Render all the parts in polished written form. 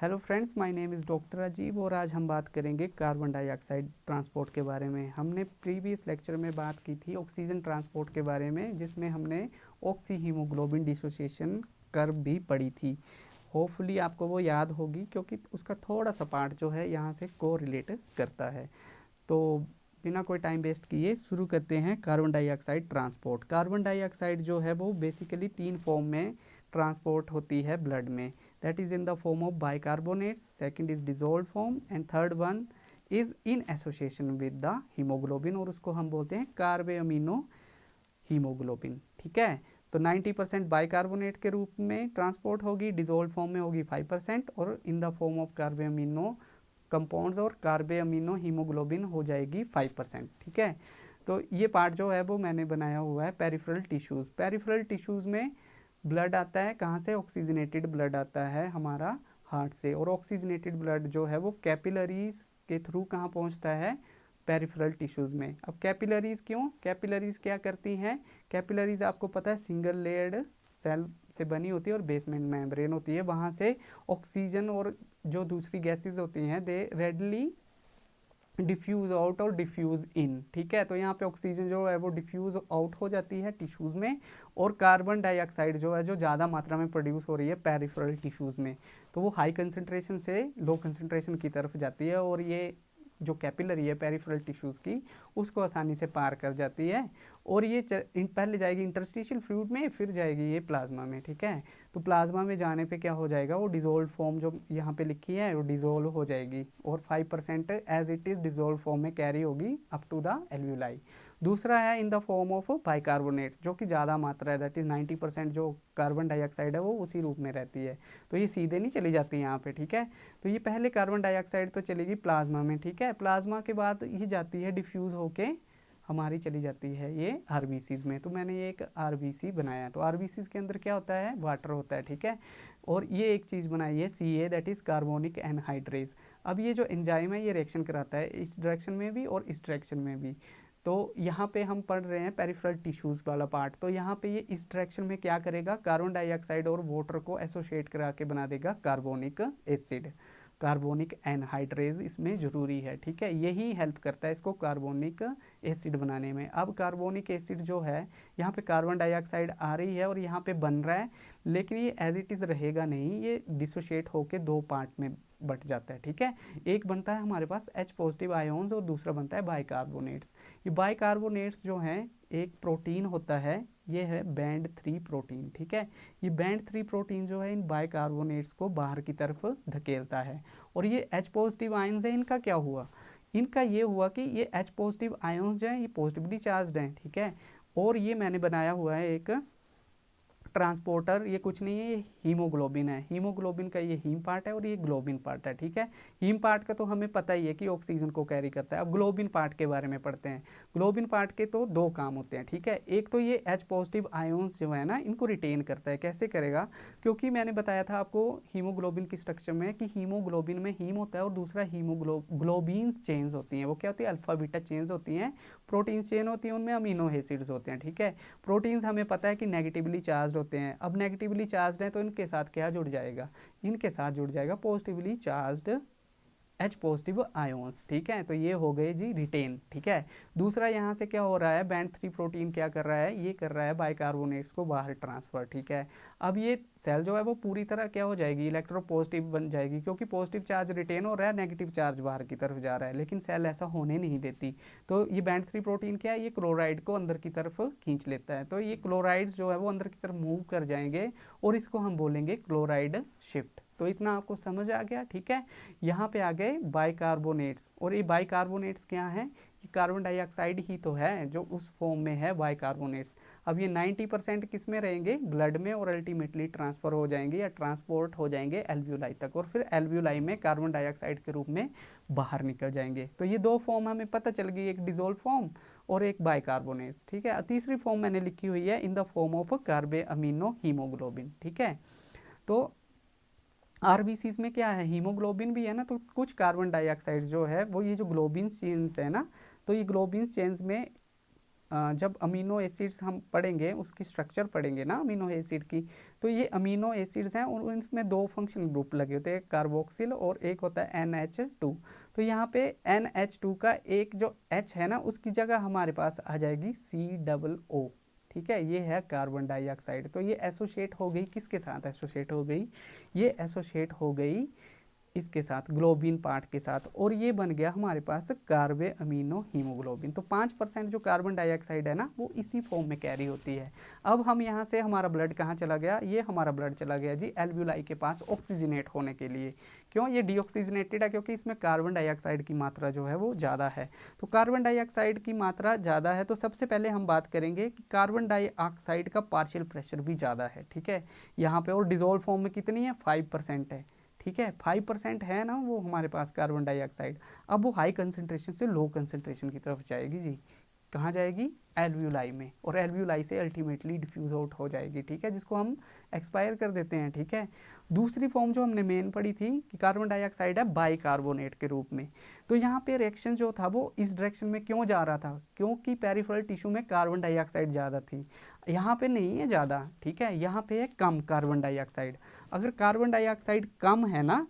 Hello friends, my name is doctor अजीब और आज हम बात करेंगे कार्बन डाइऑक्साइड ट्रांसपोर्ट के बारे में। हमने प्रीवियस लेक्चर में बात की थी ऑक्सीजन ट्रांसपोर्ट के बारे में, जिसमें हमने ऑक्सी हीमोग्लोबिन डिसोसिएशन कर्व भी पढ़ी थी। होपफुली आपको वो याद होगी क्योंकि उसका थोड़ा सा पार्ट जो है यहाँ से को रिलेट करता है। तो बिना कोई टाइम वेस्ट किए शुरू करते हैं carbon dioxide transport. Carbon dioxide जो है वो बेसिकली 3 फॉर्म में ट्रांसपोर्ट होती है ब्लड में। That is in the form of bicarbonates, second is dissolve form and third one is in association with the haemoglobin, और उसको हम बोलते हैं कार्बे अमीनो हीमोग्लोबिन। ठीक है, तो 90% बाइकार्बोनेट के रूप में ट्रांसपोर्ट होगी, डिजोल्व फॉर्म में होगी 5%, और in the form of carbamino compounds और कार्बे अमीनो हीमोग्लोबिन हो जाएगी 5%। ठीक है, तो ये पार्ट जो है वो मैंने बनाया हुआ है पेरिफेरल टिश्यूज़। पेरिफेरल टिश्यूज़ में ब्लड आता है कहाँ से? ऑक्सीजनेटेड ब्लड आता है हमारा हार्ट से, और ऑक्सीजनेटेड ब्लड जो है वो कैपिलरीज के थ्रू कहाँ पहुँचता है? पेरिफेरल टिश्यूज़ में। अब कैपिलरीज क्यों? कैपिलरीज क्या करती हैं? कैपिलरीज आपको पता है सिंगल लेयर्ड सेल से बनी होती है और बेसमेंट मेम्ब्रेन होती है। वहाँ से ऑक्सीजन और जो दूसरी गैसेज होती हैं दे रेडली डिफ्यूज़ आउट और डिफ्यूज़ इन। ठीक है, तो यहाँ पे ऑक्सीजन जो है वो डिफ्यूज़ आउट हो जाती है टिश्यूज़ में, और कार्बन डाइऑक्साइड जो है जो ज़्यादा मात्रा में प्रोड्यूस हो रही है पेरिफेरल टिश्यूज़ में, तो वो हाई कंसनट्रेशन से लो कंसनट्रेशन की तरफ जाती है, और ये जो कैपिलरी है पेरिफेरल टिश्यूज़ की उसको आसानी से पार कर जाती है, और ये पहले जाएगी इंटरस्टिशियल फ्लूइड में, फिर जाएगी ये प्लाज्मा में। ठीक है, तो प्लाज्मा में जाने पे क्या हो जाएगा? वो डिजोल्व फॉर्म जो यहाँ पे लिखी है वो डिजोल्व हो जाएगी, और 5% as it is dissolve form में कैरी होगी अप टू द एल्व्यूलाई। दूसरा है in the form of bicarbonates, जो कि ज़्यादा मात्रा है, दैट इज़ 90% जो कार्बन डाइऑक्साइड है वो उसी रूप में रहती है, तो ये सीधे नहीं चली जाती यहाँ पे। ठीक है, तो ये पहले कार्बन डाइऑक्साइड तो चलेगी प्लाज्मा में। ठीक है, प्लाज्मा के बाद ये जाती है डिफ्यूज़ होके हमारी चली जाती है ये आरबीसीज में। तो मैंने ये एक आरबीसी बनाया है, तो आरबीसीज के अंदर क्या होता है? वाटर होता है। ठीक है, और ये एक चीज़ बनाई है see that is carbonic anhydrase. अब ये जो एंजाइम है ये रिएक्शन कराता है इस डायरेक्शन में भी और इस डायरेक्शन में भी। तो यहाँ पे हम पढ़ रहे हैं पेरिफेरल टिश्यूज़ वाला पार्ट, तो यहाँ पे ये इस डायरेक्शन में क्या करेगा? कार्बन डाइऑक्साइड और वाटर को एसोसिएट करा के बना देगा कार्बोनिक एसिड। कार्बोनिक एनहाइड्रेज इसमें ज़रूरी है। ठीक है, यही हेल्प करता है इसको कार्बोनिक एसिड बनाने में। अब कार्बोनिक एसिड जो है यहाँ पे कार्बन डाइऑक्साइड आ रही है और यहाँ पे बन रहा है, लेकिन ये एज इट इज़ रहेगा नहीं, ये डिसोशिएट होके दो पार्ट में बट जाता है। ठीक है, एक बनता है हमारे पास H पॉजिटिव आयोन्स और दूसरा बनता है बाइकार्बोनेट्स। ये बाइकार्बोनेट्स जो हैं, एक प्रोटीन होता है, ये है बैंड 3 प्रोटीन। ठीक है, ये बैंड 3 प्रोटीन जो है इन बाइकार्बोनेट्स को बाहर की तरफ धकेलता है, और ये H पॉजिटिव आयन्स है, इनका क्या हुआ? इनका ये हुआ कि ये H पॉजिटिव आयन्स जो हैं ये पॉजिटिवली चार्ज्ड हैं। ठीक है, और ये मैंने बनाया हुआ है एक ट्रांसपोर्टर, ये कुछ नहीं है, ये हीमोग्लोबिन है। हीमोग्लोबिन का ये हीम पार्ट है और ये ग्लोबिन पार्ट है। ठीक है, हीम पार्ट का तो हमें पता ही है कि ऑक्सीजन को कैरी करता है। अब ग्लोबिन पार्ट के बारे में पढ़ते हैं। ग्लोबिन पार्ट के तो दो काम होते हैं। ठीक है, एक तो ये H पॉजिटिव आयोन्स जो है ना इनको रिटेन करता है। कैसे करेगा? क्योंकि मैंने बताया था आपको हीमोग्लोबिन की स्ट्रक्चर में कि हीमोग्लोबिन में हीम होता है और दूसरा ग्लोबीन्स चेन्स होती हैं। वो क्या होती है? अल्फा बीटा चेन्स होती हैं। प्रोटीन्स चेन होती हैं, उनमें अमीनो एसिड्स होते हैं। ठीक है, प्रोटीन्स हमें पता है कि नेगेटिवली चार्ज होते हैं। अब नेगेटिवली चार्ज हैं तो इनके साथ क्या जुड़ जाएगा? इनके साथ जुड़ जाएगा positively charged H positive ions. ठीक है, तो ये हो गए जी रिटेन। ठीक है, दूसरा यहाँ से क्या हो रहा है? बैंड 3 प्रोटीन क्या कर रहा है? ये कर रहा है बाइकार्बोनेट्स को बाहर ट्रांसफर। ठीक है, अब ये सेल जो है वो पूरी तरह क्या हो जाएगी? इलेक्ट्रोपॉजिटिव बन जाएगी, क्योंकि पॉजिटिव चार्ज रिटेन हो रहा है, नेगेटिव चार्ज बाहर की तरफ जा रहा है, लेकिन सेल ऐसा होने नहीं देती। तो ये बैंड 3 प्रोटीन क्या है? ये क्लोराइड को अंदर की तरफ खींच लेता है, तो ये क्लोराइड्स जो है वो अंदर की तरफ मूव कर जाएंगे, और इसको हम बोलेंगे क्लोराइड शिफ्ट। तो इतना आपको समझ आ गया। ठीक है, यहाँ पे आ गए बाइकार्बोनेट्स, और ये बाइकार्बोनेट्स क्या हैं? ये कार्बन डाइऑक्साइड ही तो है जो उस फॉर्म में है बाइकार्बोनेट्स। अब ये 90% किस में रहेंगे? ब्लड में, और अल्टीमेटली ट्रांसफ़र हो जाएंगे या ट्रांसपोर्ट हो जाएंगे एल्व्यूलाई तक, और फिर एल्व्यूलाई में कार्बन डाइऑक्साइड के रूप में बाहर निकल जाएंगे। तो ये दो फॉर्म हमें पता चल गई, एक डिजोल्व फॉर्म और एक बाइकार्बोनेट्स। ठीक है, तीसरी फॉर्म मैंने लिखी हुई है in the form of carbamino haemoglobin. ठीक है, तो आरबीसीज में क्या है? हीमोग्लोबिन भी है ना, तो कुछ कार्बन डाइऑक्साइड जो है वो ये जो ग्लोबिन चेन्स है ना, तो ये ग्लोबिन चेन्स में जब अमीनो एसिड्स हम पढ़ेंगे, उसकी स्ट्रक्चर पढ़ेंगे ना अमीनो एसिड की, तो ये अमीनो एसिड्स हैं और इनमें दो फंक्शनल ग्रुप लगे होते हैं, एक कार्बोक्सिल और एक होता है NH2। तो यहाँ पे NH2 का एक जो H है ना, उसकी जगह हमारे पास आ जाएगी COO। ठीक है, ये है कार्बन डाइऑक्साइड। तो ये एसोसिएट हो गई, किसके साथ एसोसिएट हो गई, ये एसोसिएट हो गई इसके साथ, ग्लोबिन पार्ट के साथ, और ये बन गया हमारे पास कार्बे अमीनो हीमोग्लोबिन। तो 5% जो कार्बन डाइऑक्साइड है ना, वो इसी फॉर्म में कैरी होती है। अब हम यहाँ से, हमारा ब्लड कहाँ चला गया, ये हमारा ब्लड चला गया जी एल्व्यूलाई के पास ऑक्सीजनेट होने के लिए। क्यों, ये डीऑक्सीजनेटेड है, क्योंकि इसमें कार्बन डाइऑक्साइड की मात्रा जो है वो ज़्यादा है। तो कार्बन डाइऑक्साइड की मात्रा ज़्यादा है, तो सबसे पहले हम बात करेंगे कि कार्बन डाइऑक्साइड का पार्शियल प्रेशर भी ज़्यादा है। ठीक है, यहाँ पे, और डिजोल्व फॉर्म में कितनी है, 5% है। ठीक है, 5% है ना वो हमारे पास कार्बन डाइऑक्साइड। अब वो हाई कंसनट्रेशन से लो कंसनट्रेशन की तरफ जाएगी जी, कहाँ जाएगी, एल्व्यूलाई में, और एल्व्यूलाई से अल्टीमेटली डिफ्यूज आउट हो जाएगी। ठीक है, जिसको हम एक्सपायर कर देते हैं। ठीक है, दूसरी फॉर्म जो हमने मेन पढ़ी थी कि कार्बन डाइऑक्साइड है बाइकार्बोनेट के रूप में। तो यहाँ पे रिएक्शन जो था वो इस डायरेक्शन में क्यों जा रहा था, क्योंकि पेरिफेरल टिश्यू में कार्बन डाइऑक्साइड ज़्यादा थी, यहाँ पे नहीं है ज़्यादा। ठीक है, यहाँ पे है कम कार्बन डाइऑक्साइड। अगर कार्बन डाइऑक्साइड कम है ना,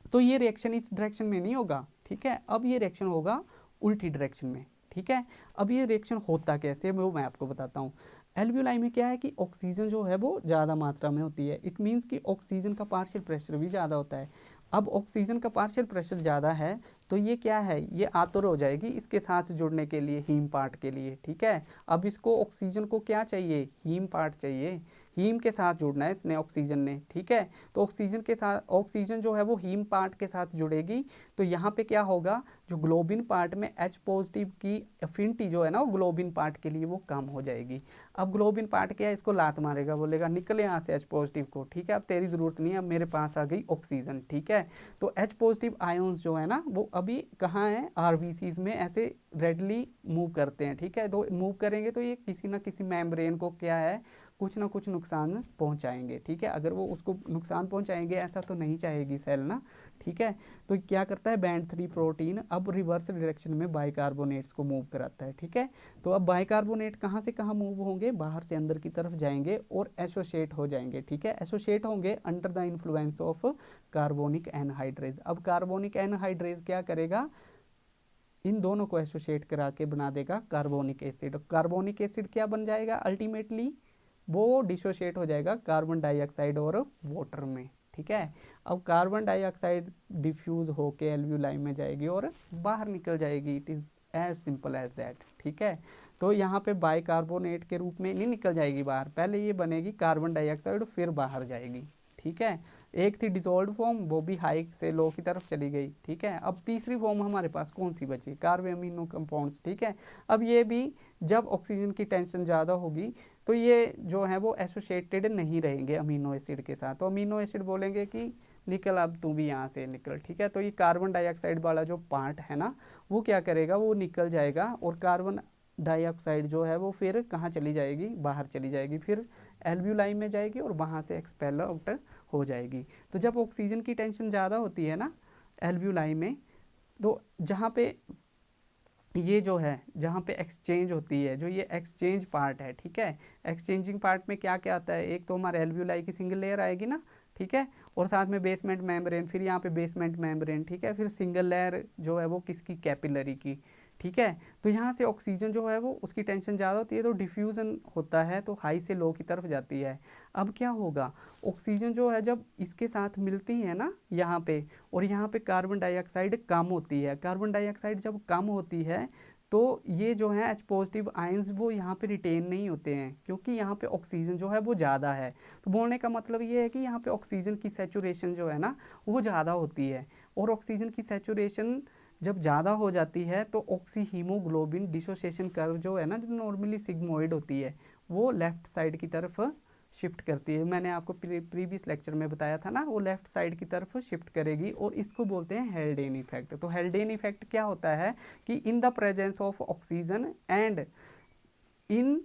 तो ये रिएक्शन इस डायरेक्शन में नहीं होगा। ठीक है, अब ये रिएक्शन होगा उल्टी डायरेक्शन में। ठीक है, अब ये रिएक्शन होता कैसे, वो मैं आपको बताता हूँ। एल्व्यूलाई में क्या है कि ऑक्सीजन जो है वो ज़्यादा मात्रा में होती है। इट मीन्स कि ऑक्सीजन का पार्शियल प्रेशर भी ज़्यादा होता है। अब ऑक्सीजन का पार्शियल प्रेशर ज़्यादा है, तो ये क्या है, ये आतुर हो जाएगी इसके साथ जुड़ने के लिए, हीम पार्ट के लिए। ठीक है, अब इसको ऑक्सीजन को क्या चाहिए, हीम पार्ट चाहिए, हीम के साथ जुड़ना है इसने, ऑक्सीजन ने। ठीक है, तो ऑक्सीजन के साथ, ऑक्सीजन जो है वो हीम पार्ट के साथ जुड़ेगी, तो यहाँ पे क्या होगा, जो ग्लोबिन पार्ट में H पॉजिटिव की एफिनिटी जो है ना, वो ग्लोबिन पार्ट के लिए वो कम हो जाएगी। अब ग्लोबिन पार्ट क्या है, इसको लात मारेगा, बोलेगा निकले यहाँ से H पॉजिटिव को। ठीक है, अब तेरी ज़रूरत नहीं है, अब मेरे पास आ गई ऑक्सीजन। ठीक है, तो H पॉजिटिव आयोन्स जो है ना, वो अभी कहाँ हैं, RBCs में ऐसे रेडली मूव करते हैं। ठीक है, तो मूव करेंगे तो ये किसी ना किसी मेम्ब्रेन को क्या है, कुछ ना कुछ नुकसान पहुंचाएंगे। ठीक है, अगर वो उसको नुकसान पहुंचाएंगे, ऐसा तो नहीं चाहेगी सेल ना। ठीक है, तो क्या करता है, बैंड 3 प्रोटीन अब रिवर्स डायरेक्शन में बाइकार्बोनेट्स को मूव कराता है। ठीक है, तो अब बाइकार्बोनेट कहाँ से कहाँ मूव होंगे, बाहर से अंदर की तरफ जाएंगे और एसोसिएट हो जाएंगे। ठीक है, एसोसिएट होंगे under the influence of carbonic anhydrase. अब कार्बोनिक एनहाइड्रेज क्या करेगा, इन दोनों को एसोसिएट करा के बना देगा कार्बोनिक एसिड। कार्बोनिक एसिड क्या बन जाएगा, अल्टीमेटली वो डिसोशिएट हो जाएगा कार्बन डाइऑक्साइड और वाटर में। ठीक है, अब कार्बन डाइऑक्साइड डिफ्यूज होके एल्व्यूलाई में जाएगी और बाहर निकल जाएगी। It is as simple as that. ठीक है, तो यहाँ पे बाइकार्बोनेट के रूप में नहीं निकल जाएगी बाहर, पहले ये बनेगी कार्बन डाइऑक्साइड फिर बाहर जाएगी। ठीक है, एक थी डिसॉल्व्ड फॉर्म, वो भी हाई से लो की तरफ चली गई। ठीक है, अब तीसरी फॉर्म हमारे पास कौन सी बची, कार्बो अमीनो कंपाउंड्स। ठीक है, अब ये भी जब ऑक्सीजन की टेंशन ज़्यादा होगी, तो ये जो है वो एसोसिएटेड नहीं रहेंगे अमीनो एसिड के साथ। तो अमीनो एसिड बोलेंगे कि निकल, अब तू भी यहाँ से निकल। ठीक है, तो ये कार्बन डाइऑक्साइड वाला जो पार्ट है ना, वो क्या करेगा, वो निकल जाएगा, और कार्बन डाइऑक्साइड जो है वो फिर कहाँ चली जाएगी, बाहर चली जाएगी, फिर एल्व्यूलाई में जाएगी और वहाँ से एक्सपेल आउट हो जाएगी। तो जब ऑक्सीजन की टेंशन ज़्यादा होती है ना एल्व्यूलाई में, तो जहाँ पे ये जो है, जहाँ पे एक्सचेंज होती है, जो ये एक्सचेंज पार्ट है। ठीक है, एक्सचेंजिंग पार्ट में क्या क्या आता है, एक तो हमारे एल्व्यूलाई की सिंगल लेयर आएगी ना। ठीक है, और साथ में बेसमेंट मेम्ब्रेन, फिर यहाँ पे बेसमेंट मेम्ब्रेन। ठीक है, फिर सिंगल लेयर जो है वो किसकी, कैपिलरी की। ठीक है, तो यहाँ से ऑक्सीजन जो है वो उसकी टेंशन ज़्यादा होती है, तो डिफ्यूज़न होता है, तो हाई से लो की तरफ जाती है। अब क्या होगा, ऑक्सीजन जो है जब इसके साथ मिलती है ना यहाँ पे, और यहाँ पे कार्बन डाइऑक्साइड कम होती है, कार्बन डाइऑक्साइड जब कम होती है, तो ये जो है H पॉजिटिव आयंस वो यहाँ पे रिटेन नहीं होते हैं, क्योंकि यहाँ पे ऑक्सीजन जो है वो ज़्यादा है। तो बोलने का मतलब ये है कि यहाँ पे ऑक्सीजन की सैचुरेशन जो है ना, वो ज़्यादा होती है, और ऑक्सीजन की सैचुरेशन जब ज़्यादा हो जाती है, तो ऑक्सी हीमोग्लोबिन डिसोसिएशन कर्व जो है ना, जो नॉर्मली सिग्मोइड होती है, वो लेफ्ट साइड की तरफ शिफ्ट करती है। मैंने आपको प्रीवियस लेक्चर में बताया था ना, वो लेफ्ट साइड की तरफ शिफ्ट करेगी, और इसको बोलते हैं हेल्डेन इफेक्ट। तो हेल्डेन इफेक्ट क्या होता है कि in the presence of oxygen and in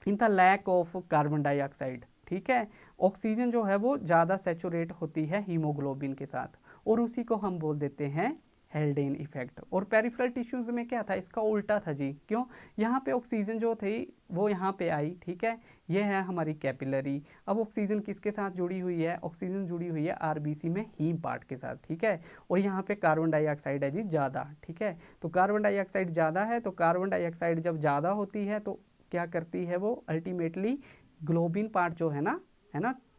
in the lack of carbon dioxide. ठीक है, ऑक्सीजन जो है वो ज़्यादा सेचुरेट होती है हीमोग्लोबिन के साथ, और उसी को हम बोल देते हैं हेल्डेन इफेक्ट। और पेरिफेरल टिश्यूज में क्या था, इसका उल्टा था जी। क्यों? यहाँ पे ऑक्सीजन जो थी वो यहाँ पे आई, ठीक है, ये है हमारी कैपिलरी। अब ऑक्सीजन किसके साथ जुड़ी हुई है? ऑक्सीजन जुड़ी हुई है आरबीसी में हीम पार्ट के साथ, ठीक है। और यहाँ पे कार्बन डाइऑक्साइड है जी ज़्यादा, ठीक है। तो कार्बन डाइऑक्साइड ज़्यादा है, तो कार्बन डाइऑक्साइड जब ज़्यादा होती है तो क्या करती है वो अल्टीमेटली ग्लोबिन पार्ट जो है ना,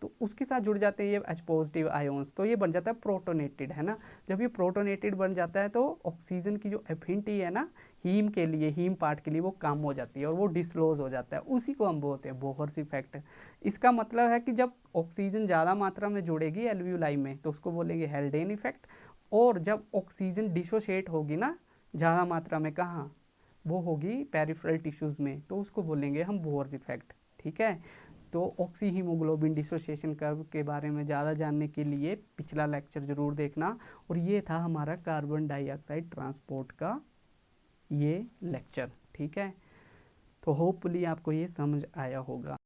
तो उसके साथ जुड़ जाते हैं ये H पॉजिटिव आयोन्स, तो ये बन जाता है प्रोटोनेटेड, है ना। जब ये प्रोटोनेटेड बन जाता है तो ऑक्सीजन की जो एफिनिटी है ना हीम के लिए, हीम पार्ट के लिए, वो कम हो जाती है और वो डिस्क्लोज हो जाता है। उसी को हम बोलते हैं बोहर्स इफेक्ट। इसका मतलब है कि जब ऑक्सीजन ज़्यादा मात्रा में जुड़ेगी एल्वियोलाई में तो उसको बोलेंगे हेल्डेन इफेक्ट, और जब ऑक्सीजन डिसोशिएट होगी ना ज़्यादा मात्रा में, कहाँ, वो होगी पेरिफेरल टिश्यूज़ में, तो उसको बोलेंगे हम बोहर्स इफेक्ट, ठीक है। तो ऑक्सी हीमोग्लोबिन डिसोसिएशन कर्व के बारे में ज़्यादा जानने के लिए पिछला लेक्चर ज़रूर देखना। और ये था हमारा कार्बन डाइऑक्साइड ट्रांसपोर्ट का ये लेक्चर, ठीक है। तो होपफुली आपको ये समझ आया होगा।